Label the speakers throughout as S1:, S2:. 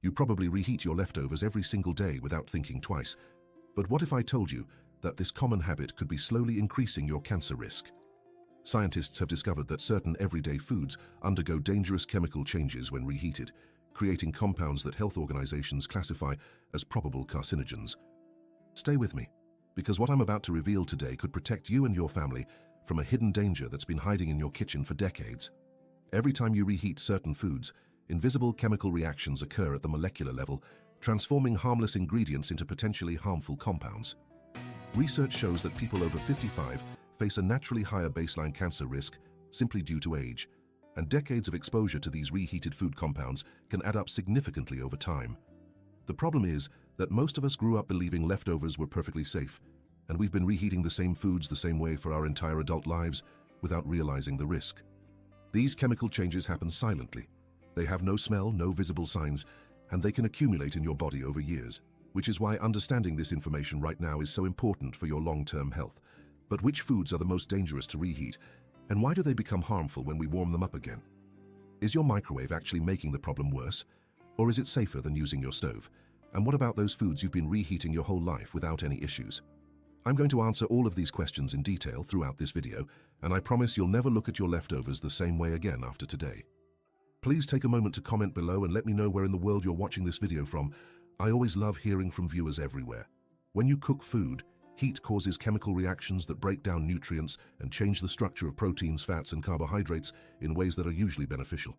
S1: You probably reheat your leftovers every single day without thinking twice. But what if I told you that this common habit could be slowly increasing your cancer risk? Scientists have discovered that certain everyday foods undergo dangerous chemical changes when reheated, creating compounds that health organizations classify as probable carcinogens. Stay with me, because what I'm about to reveal today could protect you and your family from a hidden danger that's been hiding in your kitchen for decades. Every time you reheat certain foods, invisible chemical reactions occur at the molecular level, transforming harmless ingredients into potentially harmful compounds. Research shows that people over 55 face a naturally higher baseline cancer risk simply due to age, and decades of exposure to these reheated food compounds can add up significantly over time. The problem is that most of us grew up believing leftovers were perfectly safe, and we've been reheating the same foods the same way for our entire adult lives without realizing the risk. These chemical changes happen silently. They have no smell, no visible signs, and they can accumulate in your body over years, which is why understanding this information right now is so important for your long-term health. But which foods are the most dangerous to reheat, and why do they become harmful when we warm them up again? Is your microwave actually making the problem worse, or is it safer than using your stove? And what about those foods you've been reheating your whole life without any issues? I'm going to answer all of these questions in detail throughout this video, and I promise you'll never look at your leftovers the same way again after today. Please take a moment to comment below and let me know where in the world you're watching this video from. I always love hearing from viewers everywhere. When you cook food, heat causes chemical reactions that break down nutrients and change the structure of proteins, fats, and carbohydrates in ways that are usually beneficial.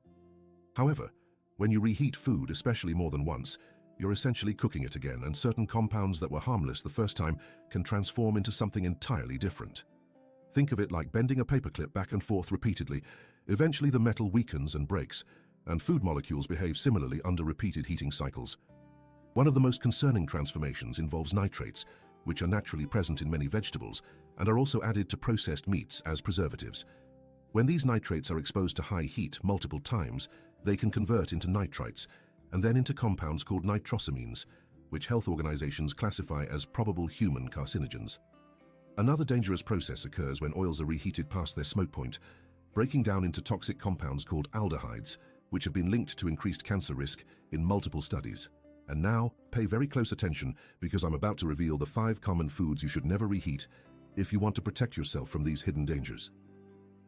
S1: However, when you reheat food, especially more than once, you're essentially cooking it again, and certain compounds that were harmless the first time can transform into something entirely different. Think of it like bending a paperclip back and forth repeatedly. Eventually the metal weakens and breaks, and food molecules behave similarly under repeated heating cycles. One of the most concerning transformations involves nitrates, which are naturally present in many vegetables and are also added to processed meats as preservatives. When these nitrates are exposed to high heat multiple times, they can convert into nitrites and then into compounds called nitrosamines, which health organizations classify as probable human carcinogens. Another dangerous process occurs when oils are reheated past their smoke point, breaking down into toxic compounds called aldehydes, which have been linked to increased cancer risk in multiple studies. And now, pay very close attention, because I'm about to reveal the 5 common foods you should never reheat if you want to protect yourself from these hidden dangers.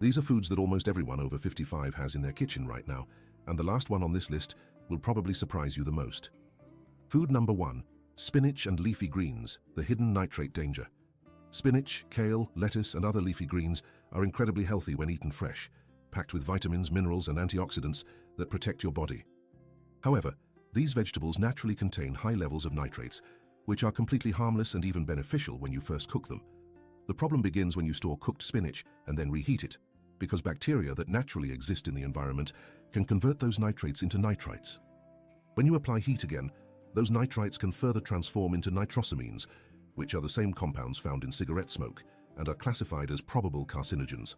S1: These are foods that almost everyone over 55 has in their kitchen right now, and the last one on this list will probably surprise you the most. Food number 1, spinach and leafy greens, the hidden nitrate danger. Spinach, kale, lettuce, and other leafy greens are incredibly healthy when eaten fresh, packed with vitamins, minerals, and antioxidants that protect your body. However, these vegetables naturally contain high levels of nitrates, which are completely harmless and even beneficial when you first cook them. The problem begins when you store cooked spinach and then reheat it, because bacteria that naturally exist in the environment can convert those nitrates into nitrites. When you apply heat again, those nitrites can further transform into nitrosamines, which are the same compounds found in cigarette smoke and are classified as probable carcinogens.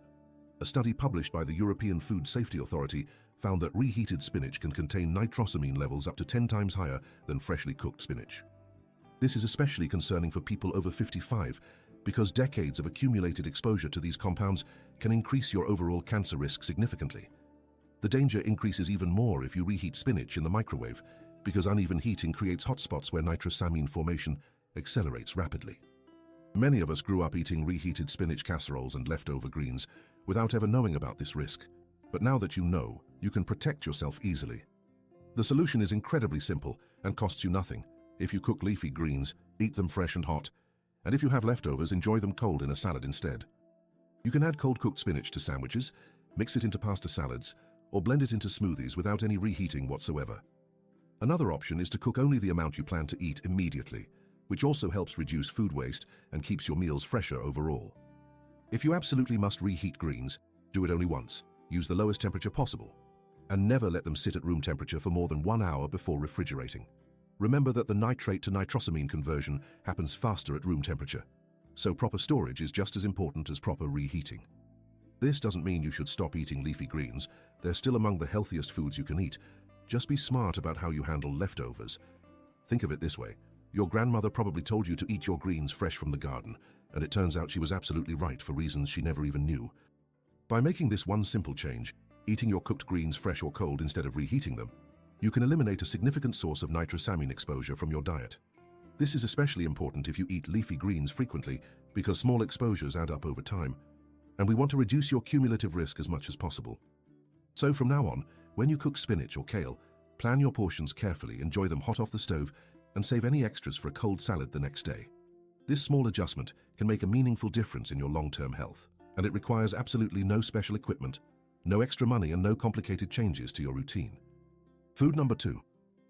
S1: A study published by the European Food Safety Authority found that reheated spinach can contain nitrosamine levels up to 10 times higher than freshly cooked spinach. This is especially concerning for people over 55, because decades of accumulated exposure to these compounds can increase your overall cancer risk significantly. The danger increases even more if you reheat spinach in the microwave, because uneven heating creates hotspots where nitrosamine formation accelerates rapidly. Many of us grew up eating reheated spinach casseroles and leftover greens without ever knowing about this risk. But now that you know, you can protect yourself easily. The solution is incredibly simple and costs you nothing. If you cook leafy greens, eat them fresh and hot. And if you have leftovers, enjoy them cold in a salad instead. You can add cold-cooked spinach to sandwiches, mix it into pasta salads, or blend it into smoothies without any reheating whatsoever. Another option is to cook only the amount you plan to eat immediately, which also helps reduce food waste and keeps your meals fresher overall. If you absolutely must reheat greens, do it only once. Use the lowest temperature possible, and never let them sit at room temperature for more than 1 hour before refrigerating. Remember that the nitrate to nitrosamine conversion happens faster at room temperature, so proper storage is just as important as proper reheating. This doesn't mean you should stop eating leafy greens. They're still among the healthiest foods you can eat. Just be smart about how you handle leftovers. Think of it this way. Your grandmother probably told you to eat your greens fresh from the garden, and it turns out she was absolutely right for reasons she never even knew. By making this one simple change, eating your cooked greens fresh or cold instead of reheating them, You can eliminate a significant source of nitrosamine exposure from your diet. This is especially important if you eat leafy greens frequently because small exposures add up over time, and we want to reduce your cumulative risk as much as possible. So from now on, when you cook spinach or kale, plan your portions carefully, enjoy them hot off the stove, and save any extras for a cold salad the next day. This small adjustment can make a meaningful difference in your long-term health, and it requires absolutely no special equipment, no extra money, and no complicated changes to your routine. Food number 2.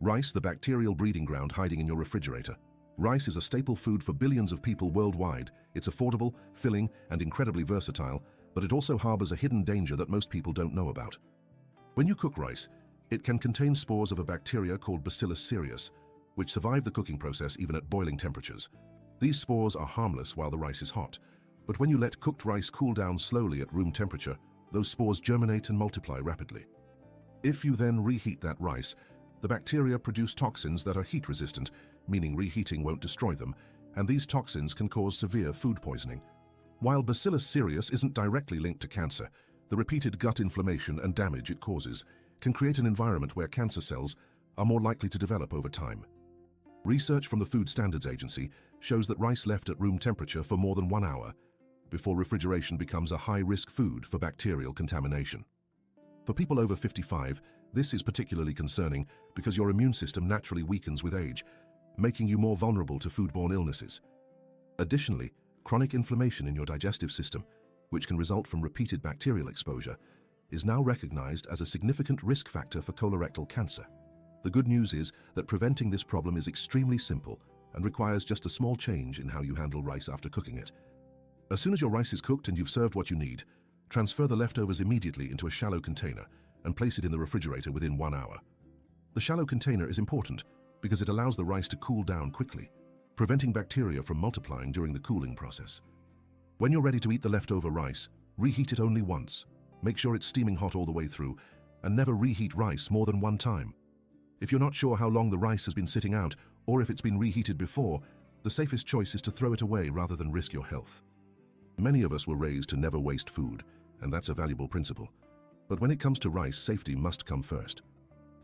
S1: Rice, the bacterial breeding ground hiding in your refrigerator. Rice is a staple food for billions of people worldwide. It's affordable, filling, and incredibly versatile, but it also harbors a hidden danger that most people don't know about. When you cook rice, it can contain spores of a bacteria called Bacillus cereus, which survive the cooking process even at boiling temperatures. These spores are harmless while the rice is hot, but when you let cooked rice cool down slowly at room temperature, those spores germinate and multiply rapidly. If you then reheat that rice, the bacteria produce toxins that are heat-resistant, meaning reheating won't destroy them, and these toxins can cause severe food poisoning. While Bacillus cereus isn't directly linked to cancer, the repeated gut inflammation and damage it causes can create an environment where cancer cells are more likely to develop over time. Research from the Food Standards Agency shows that rice left at room temperature for more than 1 hour before refrigeration becomes a high-risk food for bacterial contamination. For people over 55, this is particularly concerning because your immune system naturally weakens with age, making you more vulnerable to foodborne illnesses. Additionally, chronic inflammation in your digestive system, which can result from repeated bacterial exposure, is now recognized as a significant risk factor for colorectal cancer. The good news is that preventing this problem is extremely simple and requires just a small change in how you handle rice after cooking it. As soon as your rice is cooked and you've served what you need, transfer the leftovers immediately into a shallow container and place it in the refrigerator within 1 hour. The shallow container is important because it allows the rice to cool down quickly, preventing bacteria from multiplying during the cooling process. When you're ready to eat the leftover rice, reheat it only once. Make sure it's steaming hot all the way through, and never reheat rice more than 1 time. If you're not sure how long the rice has been sitting out, or if it's been reheated before, the safest choice is to throw it away rather than risk your health. Many of us were raised to never waste food, and that's a valuable principle. But when it comes to rice, safety must come first.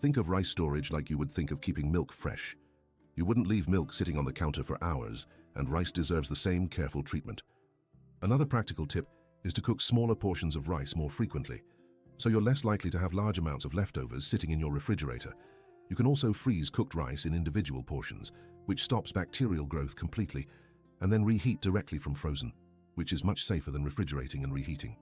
S1: Think of rice storage like you would think of keeping milk fresh. You wouldn't leave milk sitting on the counter for hours, and rice deserves the same careful treatment. Another practical tip is to cook smaller portions of rice more frequently, so you're less likely to have large amounts of leftovers sitting in your refrigerator. You can also freeze cooked rice in individual portions, which stops bacterial growth completely, and then reheat directly from frozen, which is much safer than refrigerating and reheating.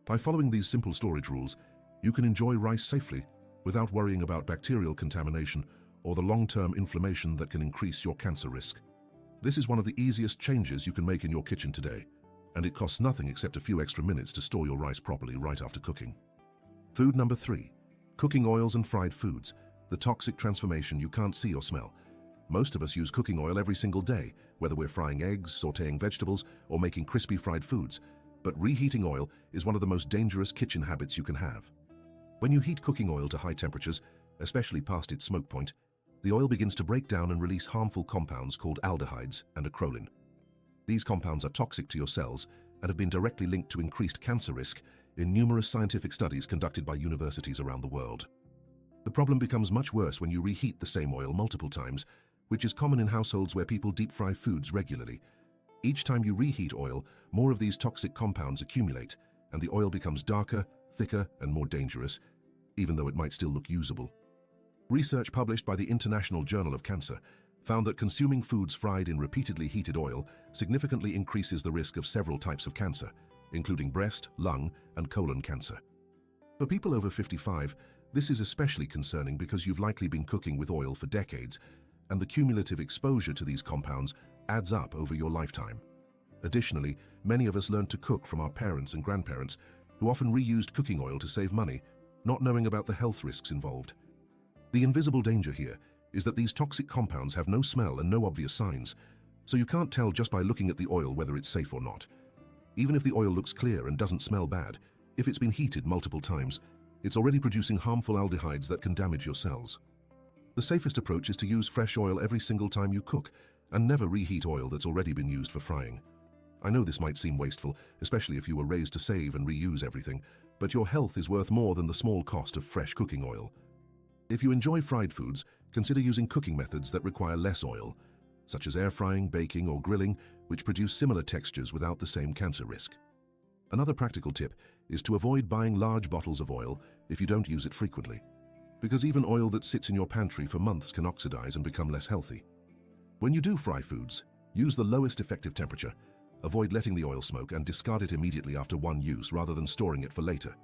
S1: By following these simple storage rules, you can enjoy rice safely without worrying about bacterial contamination or the long-term inflammation that can increase your cancer risk. This is one of the easiest changes you can make in your kitchen today, and it costs nothing except a few extra minutes to store your rice properly right after cooking. Food number 3. Cooking oils and fried foods, the toxic transformation you can't see or smell. Most of us use cooking oil every single day, whether we're frying eggs, sautéing vegetables, or making crispy fried foods. But reheating oil is one of the most dangerous kitchen habits you can have. When you heat cooking oil to high temperatures, especially past its smoke point, the oil begins to break down and release harmful compounds called aldehydes and acrolein. These compounds are toxic to your cells and have been directly linked to increased cancer risk in numerous scientific studies conducted by universities around the world. The problem becomes much worse when you reheat the same oil multiple times, which is common in households where people deep fry foods regularly. Each time you reheat oil, more of these toxic compounds accumulate, and the oil becomes darker, thicker, and more dangerous, even though it might still look usable. Research published by the International Journal of Cancer found that consuming foods fried in repeatedly heated oil significantly increases the risk of several types of cancer, including breast, lung, and colon cancer. For people over 55, this is especially concerning because you've likely been cooking with oil for decades, and the cumulative exposure to these compounds adds up over your lifetime. Additionally, many of us learned to cook from our parents and grandparents, who often reused cooking oil to save money, not knowing about the health risks involved. The invisible danger here is that these toxic compounds have no smell and no obvious signs, so you can't tell just by looking at the oil whether it's safe or not. Even if the oil looks clear and doesn't smell bad, if it's been heated multiple times, it's already producing harmful aldehydes that can damage your cells. The safest approach is to use fresh oil every single time you cook, and never reheat oil that's already been used for frying. I know this might seem wasteful, especially if you were raised to save and reuse everything, but your health is worth more than the small cost of fresh cooking oil. If you enjoy fried foods, consider using cooking methods that require less oil, such as air frying, baking, or grilling, which produce similar textures without the same cancer risk. Another practical tip is to avoid buying large bottles of oil if you don't use it frequently, because even oil that sits in your pantry for months can oxidize and become less healthy. When you do fry foods, use the lowest effective temperature, avoid letting the oil smoke, and discard it immediately after one use rather than storing it for later.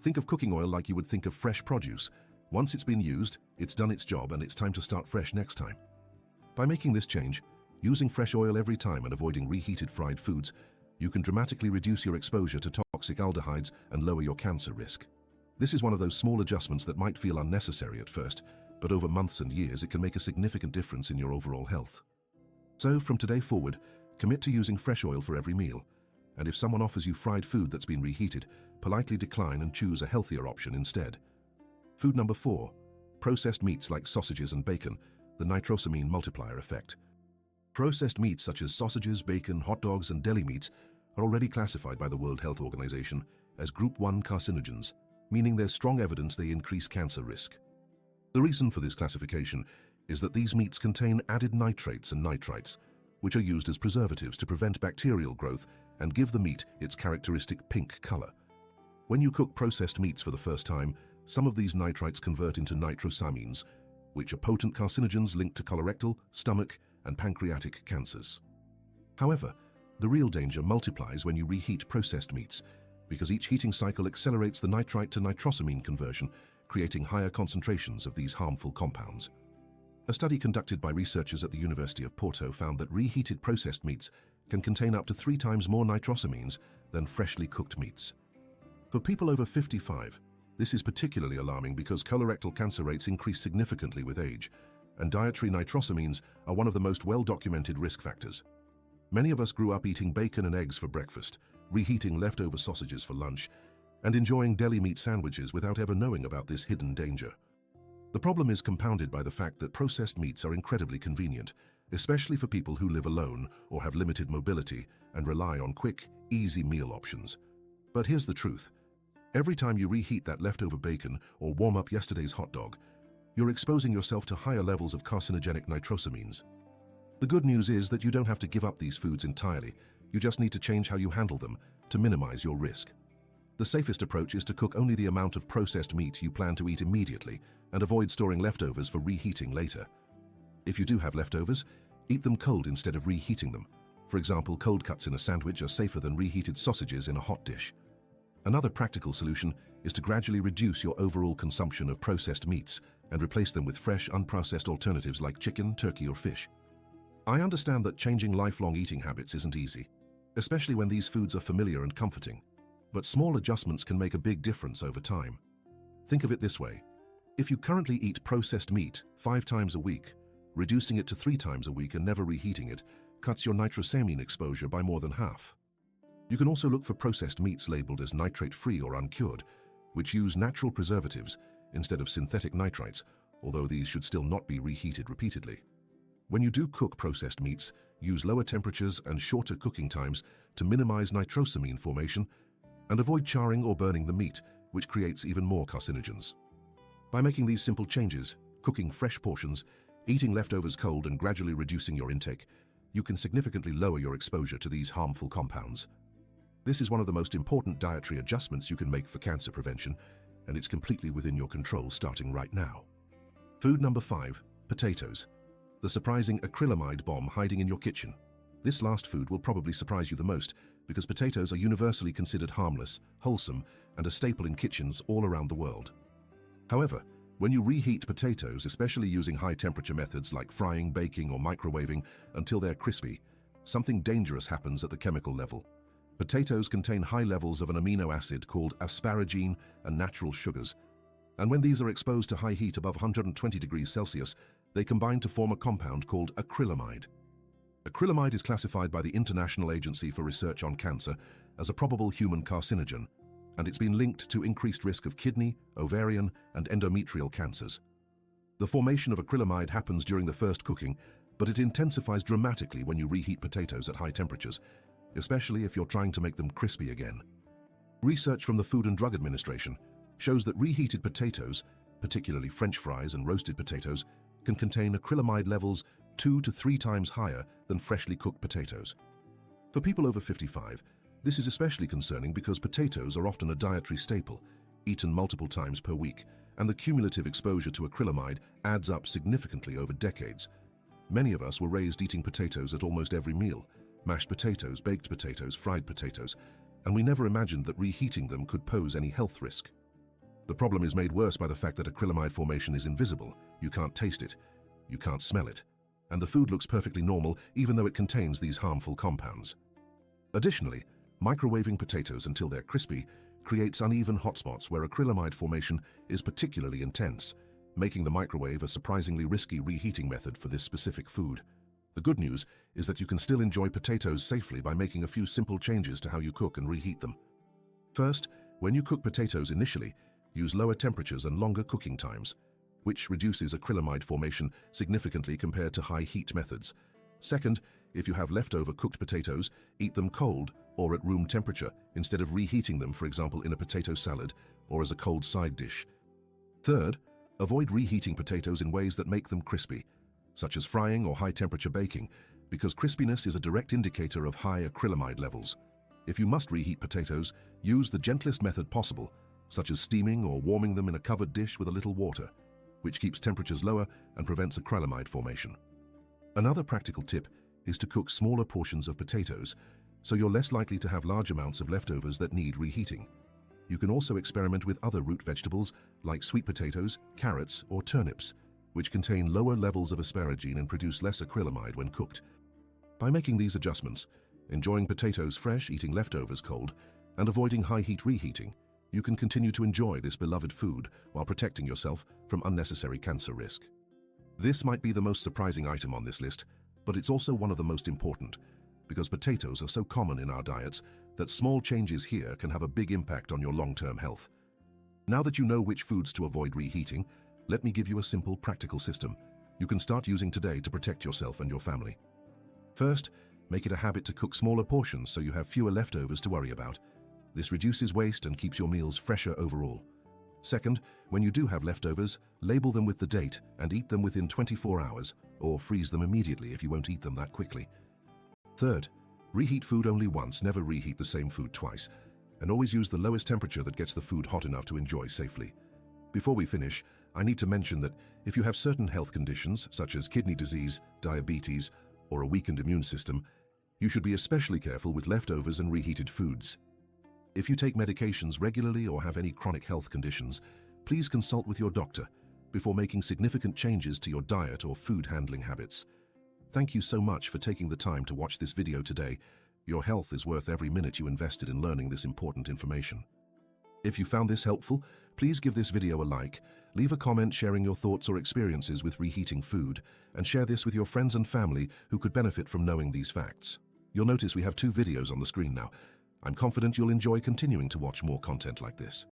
S1: Think of cooking oil like you would think of fresh produce. Once it's been used, it's done its job and it's time to start fresh next time. By making this change, using fresh oil every time and avoiding reheated fried foods, you can dramatically reduce your exposure to toxic aldehydes and lower your cancer risk. This is one of those small adjustments that might feel unnecessary at first, but over months and years it can make a significant difference in your overall health. So, from today forward, commit to using fresh oil for every meal, and if someone offers you fried food that's been reheated, politely decline and choose a healthier option instead. Food number 4. Processed meats like sausages and bacon, the nitrosamine multiplier effect. Processed meats such as sausages, bacon, hot dogs, and deli meats are already classified by the World Health Organization as Group 1 carcinogens, meaning there's strong evidence they increase cancer risk. The reason for this classification is that these meats contain added nitrates and nitrites, which are used as preservatives to prevent bacterial growth and give the meat its characteristic pink color. When you cook processed meats for the first time, some of these nitrites convert into nitrosamines, which are potent carcinogens linked to colorectal, stomach, and pancreatic cancers. However, the real danger multiplies when you reheat processed meats, because each heating cycle accelerates the nitrite to nitrosamine conversion, creating higher concentrations of these harmful compounds. A study conducted by researchers at the University of Porto found that reheated processed meats can contain up to 3 times more nitrosamines than freshly cooked meats. For people over 55, this is particularly alarming because colorectal cancer rates increase significantly with age, and dietary nitrosamines are one of the most well-documented risk factors. Many of us grew up eating bacon and eggs for breakfast, reheating leftover sausages for lunch, and enjoying deli meat sandwiches without ever knowing about this hidden danger. The problem is compounded by the fact that processed meats are incredibly convenient, especially for people who live alone or have limited mobility and rely on quick, easy meal options. But here's the truth. Every time you reheat that leftover bacon or warm up yesterday's hot dog, you're exposing yourself to higher levels of carcinogenic nitrosamines. The good news is that you don't have to give up these foods entirely. You just need to change how you handle them to minimize your risk. The safest approach is to cook only the amount of processed meat you plan to eat immediately and avoid storing leftovers for reheating later. If you do have leftovers, eat them cold instead of reheating them. For example, cold cuts in a sandwich are safer than reheated sausages in a hot dish. Another practical solution is to gradually reduce your overall consumption of processed meats and replace them with fresh, unprocessed alternatives like chicken, turkey, or fish. I understand that changing lifelong eating habits isn't easy, especially when these foods are familiar and comforting. But small adjustments can make a big difference over time. Think of it this way. If you currently eat processed meat 5 times a week, reducing it to 3 times a week and never reheating it cuts your nitrosamine exposure by more than half. You can also look for processed meats labeled as nitrate-free or uncured, which use natural preservatives instead of synthetic nitrites, although these should still not be reheated repeatedly. When you do cook processed meats, use lower temperatures and shorter cooking times to minimize nitrosamine formation and avoid charring or burning the meat, which creates even more carcinogens. By making these simple changes, cooking fresh portions, eating leftovers cold, and gradually reducing your intake, you can significantly lower your exposure to these harmful compounds. This is one of the most important dietary adjustments you can make for cancer prevention, and it's completely within your control starting right now. Food number 5, potatoes. The surprising acrylamide bomb hiding in your kitchen. This last food will probably surprise you the most because potatoes are universally considered harmless, wholesome, and a staple in kitchens all around the world. However, when you reheat potatoes, especially using high-temperature methods like frying, baking, or microwaving until they're crispy, something dangerous happens at the chemical level. Potatoes contain high levels of an amino acid called asparagine and natural sugars, and when these are exposed to high heat above 120 degrees Celsius, they combine to form a compound called acrylamide. Acrylamide is classified by the International Agency for Research on Cancer as a probable human carcinogen, and it's been linked to increased risk of kidney, ovarian, and endometrial cancers. The formation of acrylamide happens during the first cooking, but it intensifies dramatically when you reheat potatoes at high temperatures, especially if you're trying to make them crispy again. Research from the Food and Drug Administration shows that reheated potatoes, particularly French fries and roasted potatoes, can contain acrylamide levels 2 to 3 times higher than freshly cooked potatoes. For people over 55, this is especially concerning because potatoes are often a dietary staple, eaten multiple times per week, and the cumulative exposure to acrylamide adds up significantly over decades. Many of us were raised eating potatoes at almost every meal, mashed potatoes, baked potatoes, fried potatoes, and we never imagined that reheating them could pose any health risk. The problem is made worse by the fact that acrylamide formation is invisible. You can't taste it, you can't smell it, and the food looks perfectly normal even though it contains these harmful compounds. Additionally, microwaving potatoes until they're crispy creates uneven hotspots where acrylamide formation is particularly intense, making the microwave a surprisingly risky reheating method for this specific food. The good news is that you can still enjoy potatoes safely by making a few simple changes to how you cook and reheat them. First, when you cook potatoes initially, use lower temperatures and longer cooking times, which reduces acrylamide formation significantly compared to high heat methods. Second, if you have leftover cooked potatoes, eat them cold or at room temperature instead of reheating them, for example, in a potato salad or as a cold side dish. Third, avoid reheating potatoes in ways that make them crispy, such as frying or high-temperature baking, because crispiness is a direct indicator of high acrylamide levels. If you must reheat potatoes, use the gentlest method possible, such as steaming or warming them in a covered dish with a little water, which keeps temperatures lower and prevents acrylamide formation. Another practical tip is to cook smaller portions of potatoes, so you're less likely to have large amounts of leftovers that need reheating. You can also experiment with other root vegetables like sweet potatoes, carrots, or turnips, which contain lower levels of asparagine and produce less acrylamide when cooked. By making these adjustments, enjoying potatoes fresh, eating leftovers cold, and avoiding high-heat reheating, you can continue to enjoy this beloved food while protecting yourself from unnecessary cancer risk. This might be the most surprising item on this list, but it's also one of the most important, because potatoes are so common in our diets that small changes here can have a big impact on your long-term health. Now that you know which foods to avoid reheating, let me give you a simple, practical system you can start using today to protect yourself and your family. First, make it a habit to cook smaller portions so you have fewer leftovers to worry about. This reduces waste and keeps your meals fresher overall. Second, when you do have leftovers, label them with the date and eat them within 24 hours, or freeze them immediately if you won't eat them that quickly. Third, reheat food only once, never reheat the same food twice, and always use the lowest temperature that gets the food hot enough to enjoy safely. Before we finish, I need to mention that if you have certain health conditions, such as kidney disease, diabetes, or a weakened immune system, you should be especially careful with leftovers and reheated foods. If you take medications regularly or have any chronic health conditions, please consult with your doctor before making significant changes to your diet or food handling habits. Thank you so much for taking the time to watch this video today. Your health is worth every minute you invested in learning this important information. If you found this helpful, please give this video a like, leave a comment sharing your thoughts or experiences with reheating food, and share this with your friends and family who could benefit from knowing these facts. You'll notice we have 2 videos on the screen now. I'm confident you'll enjoy continuing to watch more content like this.